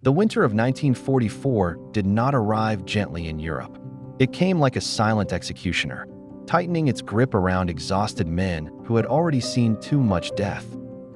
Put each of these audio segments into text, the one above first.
The winter of 1944 did not arrive gently in Europe. It came like a silent executioner, tightening its grip around exhausted men who had already seen too much death.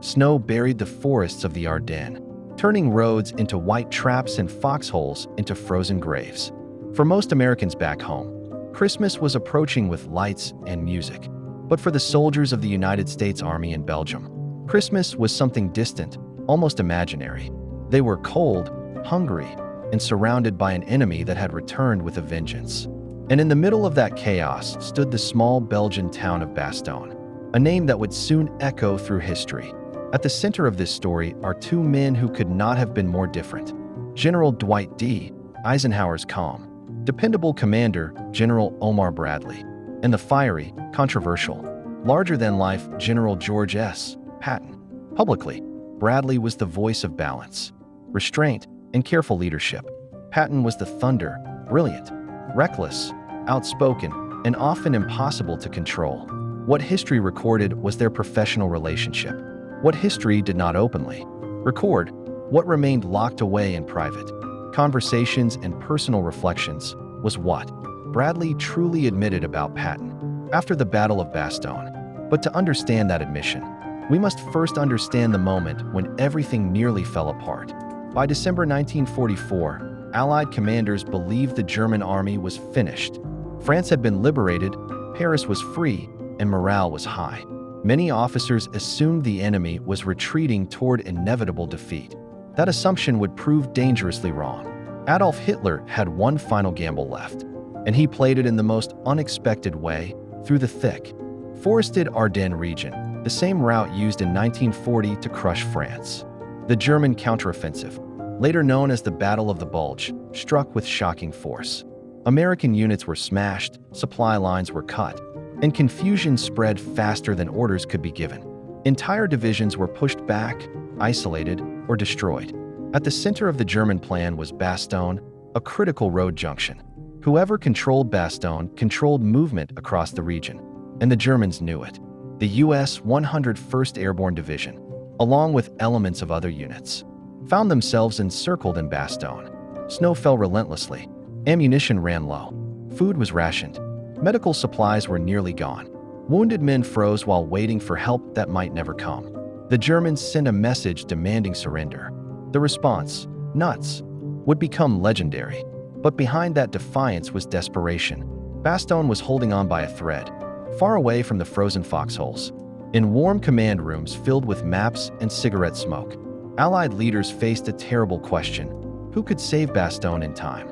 Snow buried the forests of the Ardennes, turning roads into white traps and foxholes into frozen graves. For most Americans back home, Christmas was approaching with lights and music. But for the soldiers of the United States Army in Belgium, Christmas was something distant, almost imaginary. They were cold, hungry, and surrounded by an enemy that had returned with a vengeance. And in the middle of that chaos stood the small Belgian town of Bastogne, a name that would soon echo through history. At the center of this story are two men who could not have been more different. General Dwight D. Eisenhower's calm, dependable commander, General Omar Bradley, and the fiery, controversial, larger-than-life General George S. Patton. Publicly, Bradley was the voice of balance, restraint, and careful leadership. Patton was the thunder, brilliant, reckless, outspoken, and often impossible to control. What history recorded was their professional relationship. What history did not openly record, what remained locked away in private conversations and personal reflections, was what Bradley truly admitted about Patton after the Battle of Bastogne. But to understand that admission, we must first understand the moment when everything nearly fell apart. By December 1944, Allied commanders believed the German army was finished. France had been liberated, Paris was free, and morale was high. Many officers assumed the enemy was retreating toward inevitable defeat. That assumption would prove dangerously wrong. Adolf Hitler had one final gamble left, and he played it in the most unexpected way, through the thick, forested Ardennes region, the same route used in 1940 to crush France. The German counteroffensive, later known as the Battle of the Bulge, struck with shocking force. American units were smashed, supply lines were cut, and confusion spread faster than orders could be given. Entire divisions were pushed back, isolated, or destroyed. At the center of the German plan was Bastogne, a critical road junction. Whoever controlled Bastogne controlled movement across the region, and the Germans knew it. The U.S. 101st Airborne Division, along with elements of other units, found themselves encircled in Bastogne. Snow fell relentlessly, ammunition ran low, food was rationed, medical supplies were nearly gone. Wounded men froze while waiting for help that might never come. The Germans sent a message demanding surrender. The response, nuts, would become legendary. But behind that defiance was desperation. Bastogne was holding on by a thread, far away from the frozen foxholes. In warm command rooms filled with maps and cigarette smoke, Allied leaders faced a terrible question. Who could save Bastogne in time?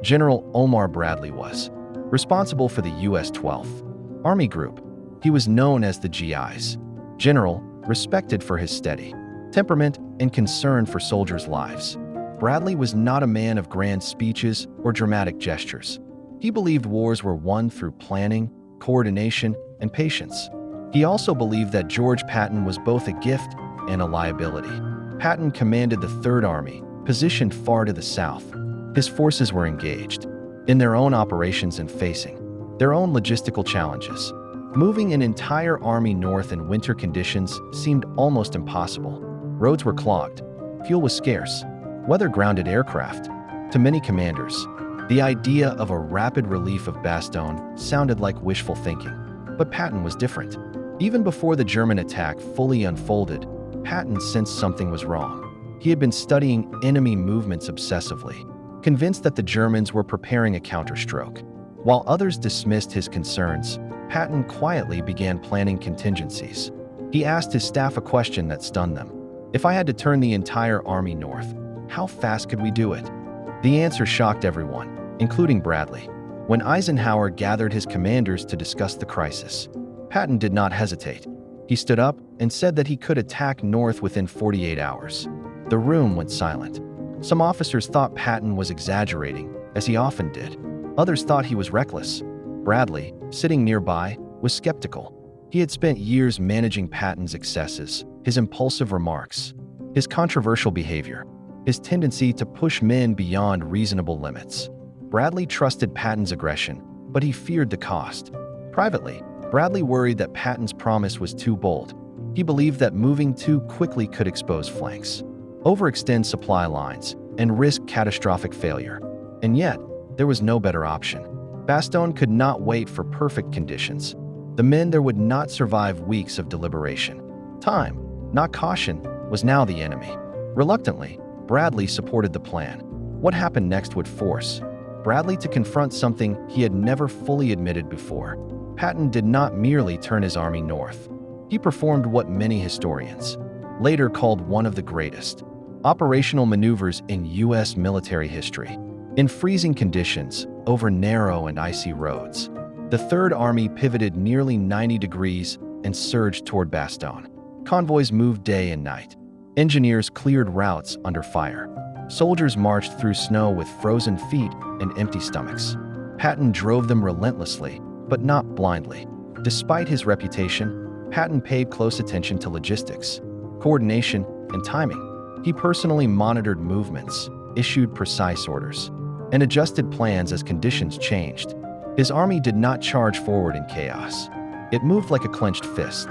General Omar Bradley was responsible for the U.S. 12th Army Group. He was known as the GI's general, respected for his steady temperament and concern for soldiers' lives. Bradley was not a man of grand speeches or dramatic gestures. He believed wars were won through planning, coordination, and patience. He also believed that George Patton was both a gift and a liability. Patton commanded the Third Army, positioned far to the south. His forces were engaged in their own operations and facing their own logistical challenges. Moving an entire army north in winter conditions seemed almost impossible. Roads were clogged, fuel was scarce, weather grounded aircraft. To many commanders, the idea of a rapid relief of Bastogne sounded like wishful thinking. But Patton was different. Even before the German attack fully unfolded, Patton sensed something was wrong. He had been studying enemy movements obsessively, convinced that the Germans were preparing a counterstroke. While others dismissed his concerns, Patton quietly began planning contingencies. He asked his staff a question that stunned them. If I had to turn the entire army north, how fast could we do it? The answer shocked everyone, including Bradley. When Eisenhower gathered his commanders to discuss the crisis, Patton did not hesitate. He stood up and said that he could attack north within 48 hours. The room went silent. Some officers thought Patton was exaggerating, as he often did. Others thought he was reckless. Bradley, sitting nearby, was skeptical. He had spent years managing Patton's excesses, his impulsive remarks, his controversial behavior, his tendency to push men beyond reasonable limits. Bradley trusted Patton's aggression, but he feared the cost. Privately, Bradley worried that Patton's promise was too bold. He believed that moving too quickly could expose flanks, overextend supply lines, and risk catastrophic failure. And yet, there was no better option. Bastogne could not wait for perfect conditions. The men there would not survive weeks of deliberation. Time, not caution, was now the enemy. Reluctantly, Bradley supported the plan. What happened next would force Bradley to confront something he had never fully admitted before. Patton did not merely turn his army north. He performed what many historians later called one of the greatest operational maneuvers in U.S. military history. In freezing conditions, over narrow and icy roads, the Third Army pivoted nearly 90 degrees and surged toward Bastogne. Convoys moved day and night. Engineers cleared routes under fire. Soldiers marched through snow with frozen feet and empty stomachs. Patton drove them relentlessly, but not blindly. Despite his reputation, Patton paid close attention to logistics, coordination, and timing. He personally monitored movements, issued precise orders, and adjusted plans as conditions changed. His army did not charge forward in chaos. It moved like a clenched fist.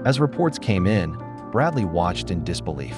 As reports came in, Bradley watched in disbelief.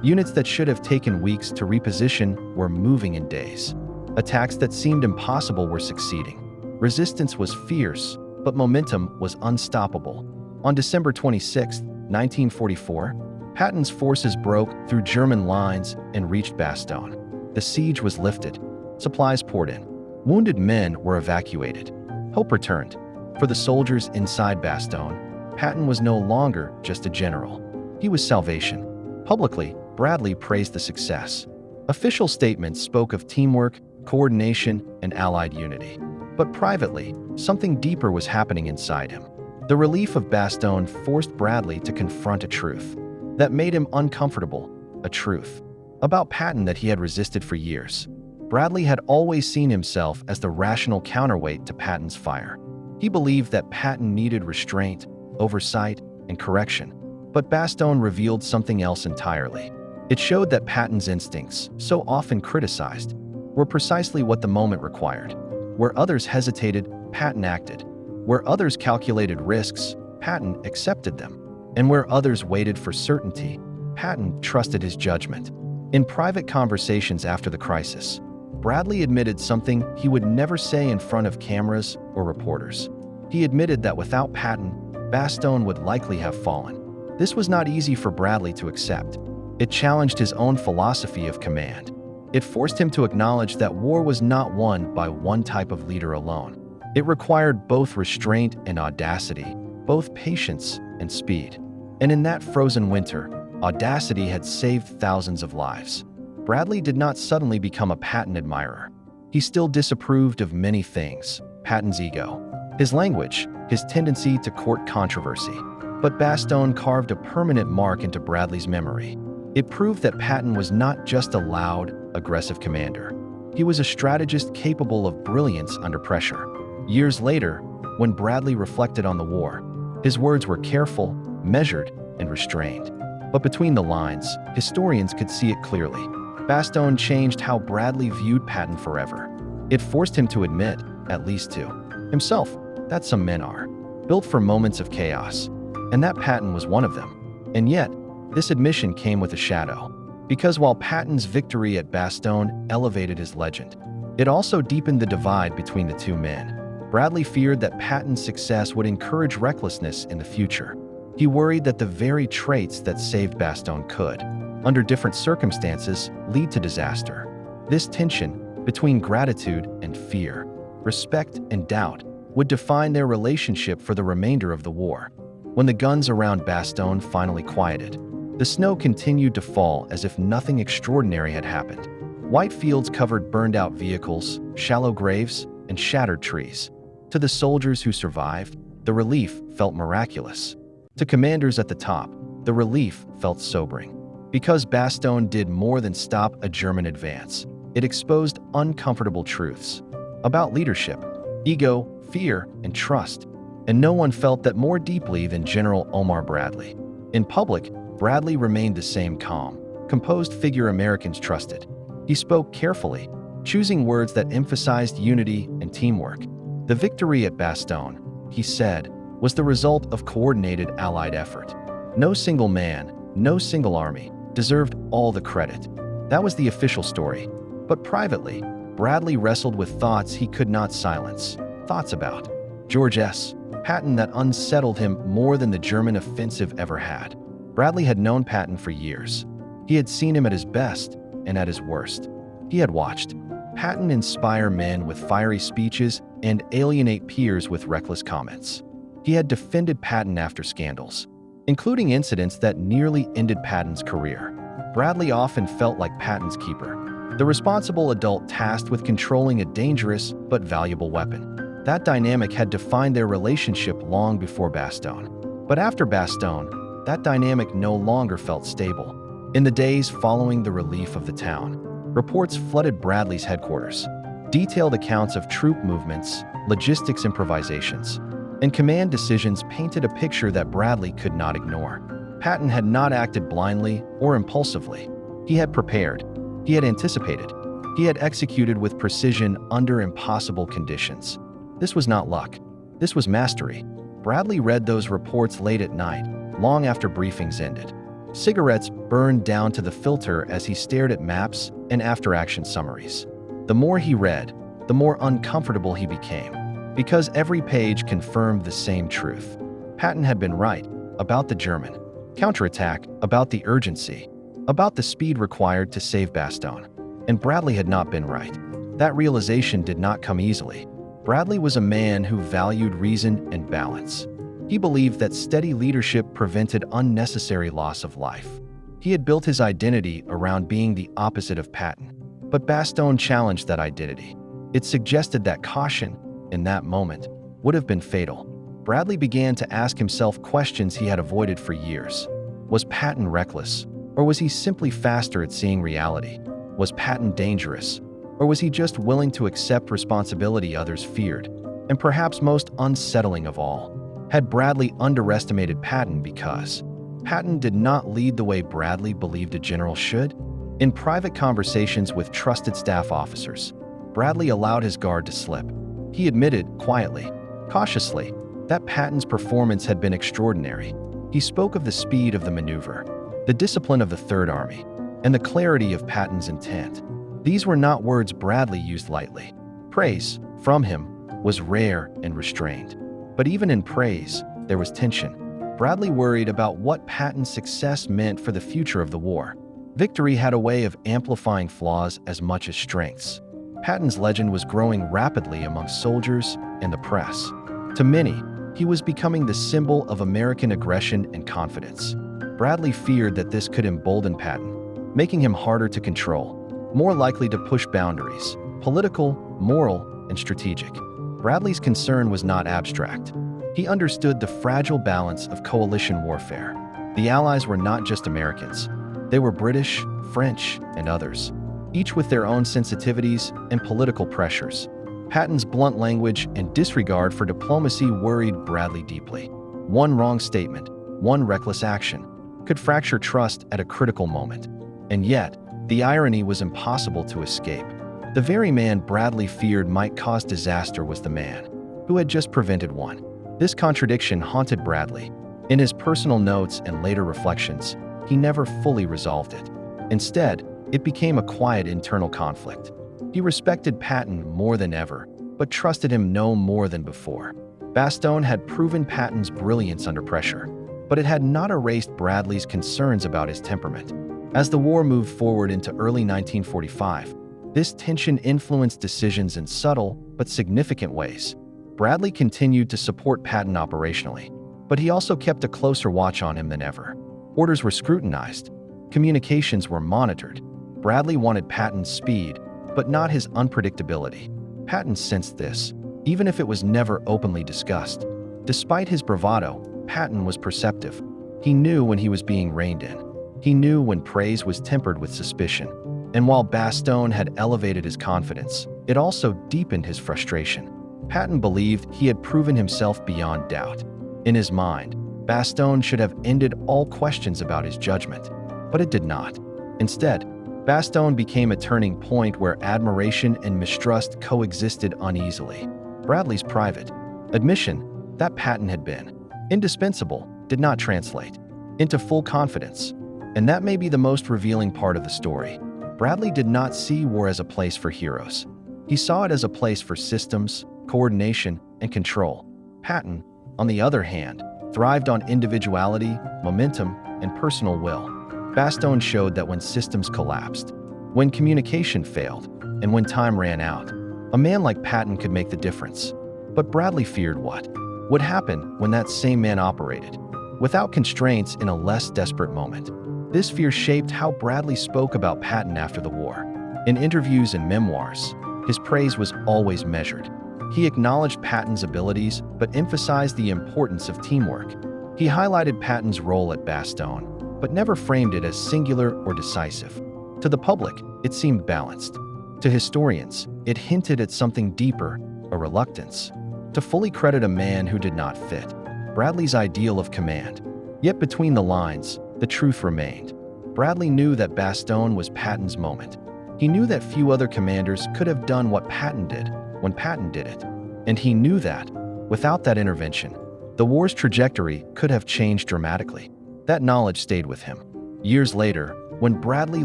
Units that should have taken weeks to reposition were moving in days. Attacks that seemed impossible were succeeding. Resistance was fierce, but momentum was unstoppable. On December 26, 1944, Patton's forces broke through German lines and reached Bastogne. The siege was lifted. Supplies poured in. Wounded men were evacuated. Hope returned. For the soldiers inside Bastogne, Patton was no longer just a general. He was salvation. Publicly, Bradley praised the success. Official statements spoke of teamwork, coordination, and Allied unity. But privately, something deeper was happening inside him. The relief of Bastogne forced Bradley to confront a truth that made him uncomfortable, a truth about Patton that he had resisted for years. Bradley had always seen himself as the rational counterweight to Patton's fire. He believed that Patton needed restraint, oversight, and correction. But Bastogne revealed something else entirely. It showed that Patton's instincts, so often criticized, were precisely what the moment required. Where others hesitated, Patton acted. Where others calculated risks, Patton accepted them. And where others waited for certainty, Patton trusted his judgment. In private conversations after the crisis, Bradley admitted something he would never say in front of cameras or reporters. He admitted that without Patton, Bastogne would likely have fallen. This was not easy for Bradley to accept. It challenged his own philosophy of command. It forced him to acknowledge that war was not won by one type of leader alone. It required both restraint and audacity, both patience and speed. And in that frozen winter, audacity had saved thousands of lives. Bradley did not suddenly become a Patton admirer. He still disapproved of many things: Patton's ego, his language, his tendency to court controversy. But Bastogne carved a permanent mark into Bradley's memory. It proved that Patton was not just a loud, aggressive commander. He was a strategist capable of brilliance under pressure. Years later, when Bradley reflected on the war, his words were careful, measured, and restrained. But between the lines, historians could see it clearly. Bastogne changed how Bradley viewed Patton forever. It forced him to admit, at least to himself, that some men are built for moments of chaos, and that Patton was one of them. And yet, this admission came with a shadow, because while Patton's victory at Bastogne elevated his legend, it also deepened the divide between the two men. Bradley feared that Patton's success would encourage recklessness in the future. He worried that the very traits that saved Bastogne could, under different circumstances, lead to disaster. This tension between gratitude and fear, respect and doubt, would define their relationship for the remainder of the war. When the guns around Bastogne finally quieted, the snow continued to fall as if nothing extraordinary had happened. White fields covered burned-out vehicles, shallow graves, and shattered trees. To the soldiers who survived, the relief felt miraculous. To commanders at the top, the relief felt sobering. Because Bastogne did more than stop a German advance, it exposed uncomfortable truths about leadership, ego, fear, and trust. And no one felt that more deeply than General Omar Bradley. In public, Bradley remained the same calm, composed figure Americans trusted. He spoke carefully, choosing words that emphasized unity and teamwork. The victory at Bastogne, he said, was the result of coordinated Allied effort. No single man, no single army, deserved all the credit. That was the official story. But privately, Bradley wrestled with thoughts he could not silence. Thoughts about George S. Patton that unsettled him more than the German offensive ever had. Bradley had known Patton for years. He had seen him at his best and at his worst. He had watched Patton inspire men with fiery speeches and alienate peers with reckless comments. He had defended Patton after scandals, including incidents that nearly ended Patton's career. Bradley often felt like Patton's keeper, the responsible adult tasked with controlling a dangerous but valuable weapon. That dynamic had defined their relationship long before Bastogne. But after Bastogne, that dynamic no longer felt stable. In the days following the relief of the town, reports flooded Bradley's headquarters. Detailed accounts of troop movements, logistics improvisations, and command decisions painted a picture that Bradley could not ignore. Patton had not acted blindly or impulsively. He had prepared. He had anticipated. He had executed with precision under impossible conditions. This was not luck. This was mastery. Bradley read those reports late at night, long after briefings ended. Cigarettes burned down to the filter as he stared at maps and after-action summaries. The more he read, the more uncomfortable he became, because every page confirmed the same truth. Patton had been right about the German counterattack, about the urgency, about the speed required to save Bastogne, and Bradley had not been right. That realization did not come easily. Bradley was a man who valued reason and balance. He believed that steady leadership prevented unnecessary loss of life. He had built his identity around being the opposite of Patton. But Bastogne challenged that identity. It suggested that caution, in that moment, would have been fatal. Bradley began to ask himself questions he had avoided for years. Was Patton reckless, or was he simply faster at seeing reality? Was Patton dangerous, or was he just willing to accept responsibility others feared? And perhaps most unsettling of all, had Bradley underestimated Patton because Patton did not lead the way Bradley believed a general should? In private conversations with trusted staff officers, Bradley allowed his guard to slip. He admitted, quietly, cautiously, that Patton's performance had been extraordinary. He spoke of the speed of the maneuver, the discipline of the Third Army, and the clarity of Patton's intent. These were not words Bradley used lightly. Praise, from him, was rare and restrained. But even in praise, there was tension. Bradley worried about what Patton's success meant for the future of the war. Victory had a way of amplifying flaws as much as strengths. Patton's legend was growing rapidly among soldiers and the press. To many, he was becoming the symbol of American aggression and confidence. Bradley feared that this could embolden Patton, making him harder to control, more likely to push boundaries, political, moral, and strategic. Bradley's concern was not abstract. He understood the fragile balance of coalition warfare. The Allies were not just Americans. They were British, French, and others, each with their own sensitivities and political pressures. Patton's blunt language and disregard for diplomacy worried Bradley deeply. One wrong statement, one reckless action, could fracture trust at a critical moment. And yet, the irony was impossible to escape. The very man Bradley feared might cause disaster was the man who had just prevented one. This contradiction haunted Bradley. In his personal notes and later reflections, he never fully resolved it. Instead, it became a quiet internal conflict. He respected Patton more than ever, but trusted him no more than before. Bastogne had proven Patton's brilliance under pressure, but it had not erased Bradley's concerns about his temperament. As the war moved forward into early 1945, this tension influenced decisions in subtle but significant ways. Bradley continued to support Patton operationally, but he also kept a closer watch on him than ever. Orders were scrutinized. Communications were monitored. Bradley wanted Patton's speed, but not his unpredictability. Patton sensed this, even if it was never openly discussed. Despite his bravado, Patton was perceptive. He knew when he was being reined in. He knew when praise was tempered with suspicion. And while Bastogne had elevated his confidence, it also deepened his frustration. Patton believed he had proven himself beyond doubt. In his mind, Bastogne should have ended all questions about his judgment, but it did not. Instead, Bastogne became a turning point where admiration and mistrust coexisted uneasily. Bradley's private admission that Patton had been indispensable did not translate into full confidence, and that may be the most revealing part of the story. Bradley did not see war as a place for heroes. He saw it as a place for systems, coordination, and control. Patton, on the other hand, thrived on individuality, momentum, and personal will. Bastogne showed that when systems collapsed, when communication failed, and when time ran out, a man like Patton could make the difference. But Bradley feared what would happen when that same man operated without constraints in a less desperate moment. This fear shaped how Bradley spoke about Patton after the war. In interviews and memoirs, his praise was always measured. He acknowledged Patton's abilities but emphasized the importance of teamwork. He highlighted Patton's role at Bastogne, but never framed it as singular or decisive. To the public, it seemed balanced. To historians, it hinted at something deeper, a reluctance to fully credit a man who did not fit Bradley's ideal of command. Yet between the lines, the truth remained. Bradley knew that Bastogne was Patton's moment. He knew that few other commanders could have done what Patton did when Patton did it. And he knew that, without that intervention, the war's trajectory could have changed dramatically. That knowledge stayed with him. Years later, when Bradley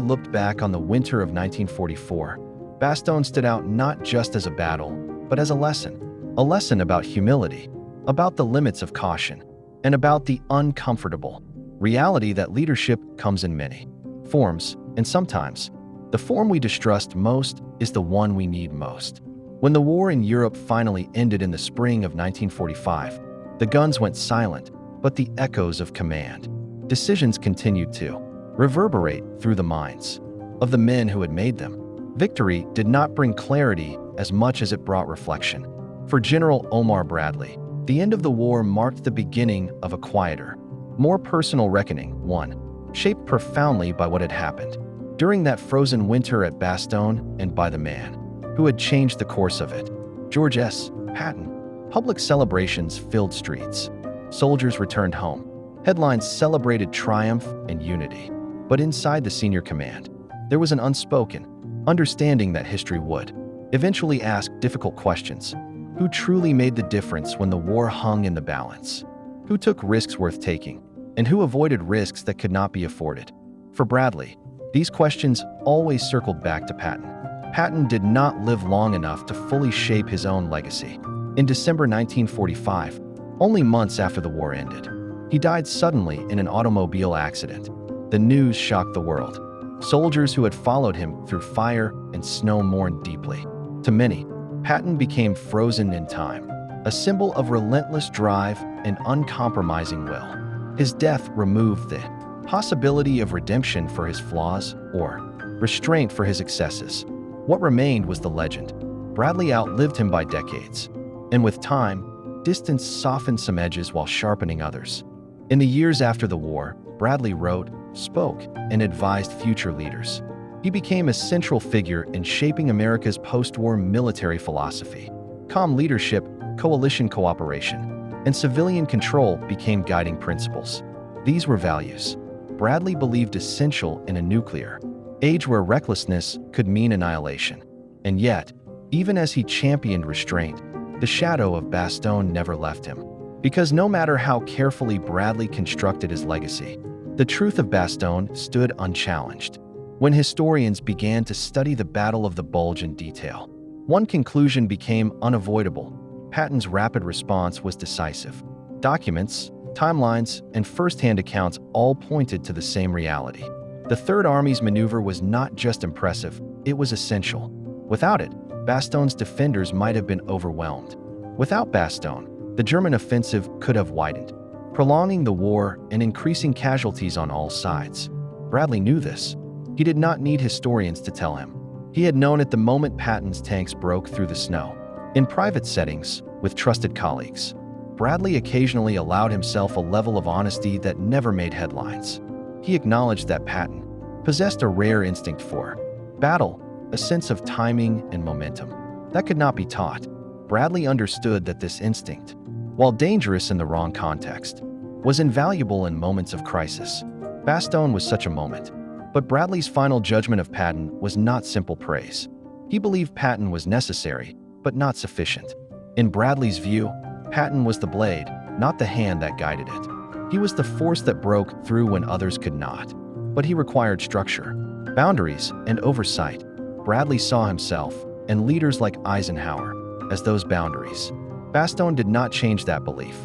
looked back on the winter of 1944, Bastogne stood out not just as a battle, but as a lesson about humility, about the limits of caution, and about the uncomfortable reality that leadership comes in many forms, and sometimes, the form we distrust most is the one we need most. When the war in Europe finally ended in the spring of 1945, the guns went silent, but the echoes of command, decisions continued to reverberate through the minds of the men who had made them. Victory did not bring clarity as much as it brought reflection. For General Omar Bradley, the end of the war marked the beginning of a quieter, more personal reckoning, one shaped profoundly by what had happened during that frozen winter at Bastogne and by the man who had changed the course of it, George S. Patton. Public celebrations filled streets. Soldiers returned home. Headlines celebrated triumph and unity. But inside the senior command, there was an unspoken understanding that history would eventually ask difficult questions. Who truly made the difference when the war hung in the balance? Who took risks worth taking? And who avoided risks that could not be afforded? For Bradley, these questions always circled back to Patton. Patton did not live long enough to fully shape his own legacy. In December 1945, only months after the war ended, he died suddenly in an automobile accident. The news shocked the world. Soldiers who had followed him through fire and snow mourned deeply. To many, Patton became frozen in time, a symbol of relentless drive and uncompromising will. His death removed the possibility of redemption for his flaws or restraint for his excesses. What remained was the legend. Bradley outlived him by decades, and with time, distance softened some edges while sharpening others. In the years after the war, Bradley wrote, spoke, and advised future leaders. He became a central figure in shaping America's post-war military philosophy. Calm leadership, coalition cooperation, and civilian control became guiding principles. These were values Bradley believed essential in a nuclear age where recklessness could mean annihilation. And yet, even as he championed restraint, the shadow of Bastogne never left him. Because no matter how carefully Bradley constructed his legacy, the truth of Bastogne stood unchallenged. When historians began to study the Battle of the Bulge in detail, one conclusion became unavoidable. Patton's rapid response was decisive. Documents, timelines, and first-hand accounts all pointed to the same reality. The Third Army's maneuver was not just impressive, it was essential. Without it, Bastogne's defenders might have been overwhelmed. Without Bastogne, the German offensive could have widened, prolonging the war and increasing casualties on all sides. Bradley knew this. He did not need historians to tell him. He had known it the moment Patton's tanks broke through the snow. In private settings, with trusted colleagues, Bradley occasionally allowed himself a level of honesty that never made headlines. He acknowledged that Patton possessed a rare instinct for battle, a sense of timing and momentum that could not be taught. Bradley understood that this instinct, while dangerous in the wrong context, was invaluable in moments of crisis. Bastogne was such a moment. But Bradley's final judgment of Patton was not simple praise. He believed Patton was necessary, but not sufficient. In Bradley's view, Patton was the blade, not the hand that guided it. He was the force that broke through when others could not. But he required structure. boundaries, and oversight. Bradley saw himself, and leaders like Eisenhower, as those boundaries. Bastogne did not change that belief.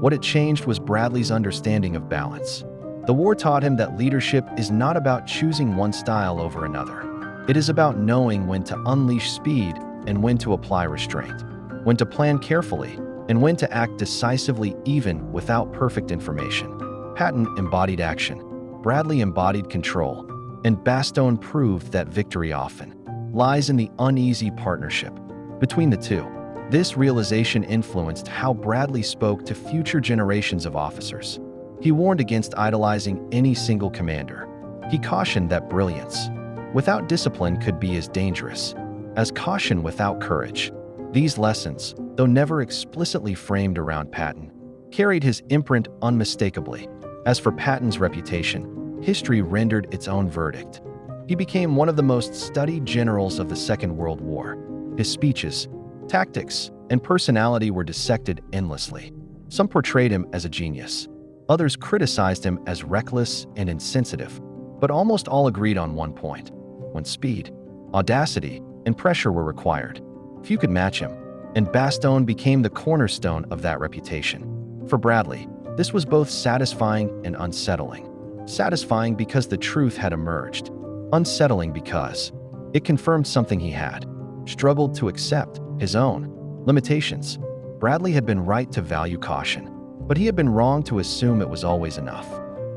What it changed was Bradley's understanding of balance. The war taught him that leadership is not about choosing one style over another. It is about knowing when to unleash speed and when to apply restraint, when to plan carefully and when to act decisively even without perfect information. Patton embodied action, Bradley embodied control, and Bastogne proved that victory often lies in the uneasy partnership between the two. This realization influenced how Bradley spoke to future generations of officers. He warned against idolizing any single commander. He cautioned that brilliance without discipline could be as dangerous as caution without courage. These lessons, though never explicitly framed around Patton, carried his imprint unmistakably. As for Patton's reputation, history rendered its own verdict. He became one of the most studied generals of the Second World War. His speeches, tactics, and personality were dissected endlessly. Some portrayed him as a genius. Others criticized him as reckless and insensitive, but almost all agreed on one point. When speed, audacity, and pressure were required, few could match him, and Bastogne became the cornerstone of that reputation. For Bradley, this was both satisfying and unsettling. Satisfying because the truth had emerged. Unsettling because it confirmed something he had struggled to accept: his own limitations. Bradley had been right to value caution, but he had been wrong to assume it was always enough.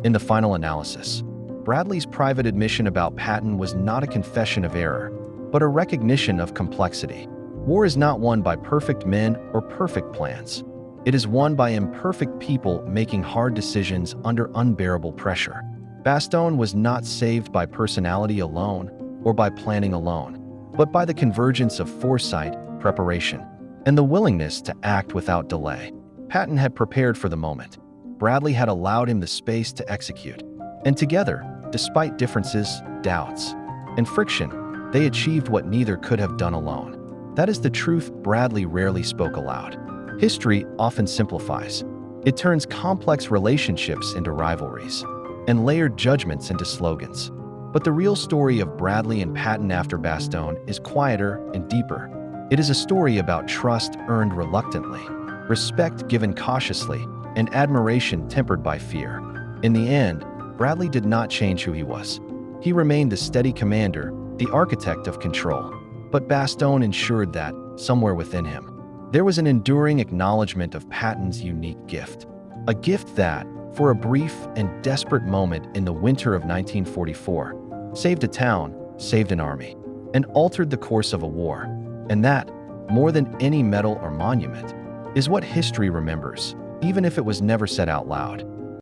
In the final analysis, Bradley's private admission about Patton was not a confession of error, but a recognition of complexity. War is not won by perfect men or perfect plans. It is won by imperfect people making hard decisions under unbearable pressure. Bastogne was not saved by personality alone or by planning alone, but by the convergence of foresight, preparation, and the willingness to act without delay. Patton had prepared for the moment. Bradley had allowed him the space to execute. And together, despite differences, doubts, and friction, they achieved what neither could have done alone. That is the truth Bradley rarely spoke aloud. History often simplifies. It turns complex relationships into rivalries and layered judgments into slogans. But the real story of Bradley and Patton after Bastogne is quieter and deeper. It is a story about trust earned reluctantly, respect given cautiously, and admiration tempered by fear. In the end, Bradley did not change who he was. He remained the steady commander, the architect of control. But Bastogne ensured that, somewhere within him, there was an enduring acknowledgement of Patton's unique gift. A gift that, for a brief and desperate moment in the winter of 1944, saved a town, saved an army, and altered the course of a war. And that, more than any medal or monument, is what history remembers, even if it was never said out loud.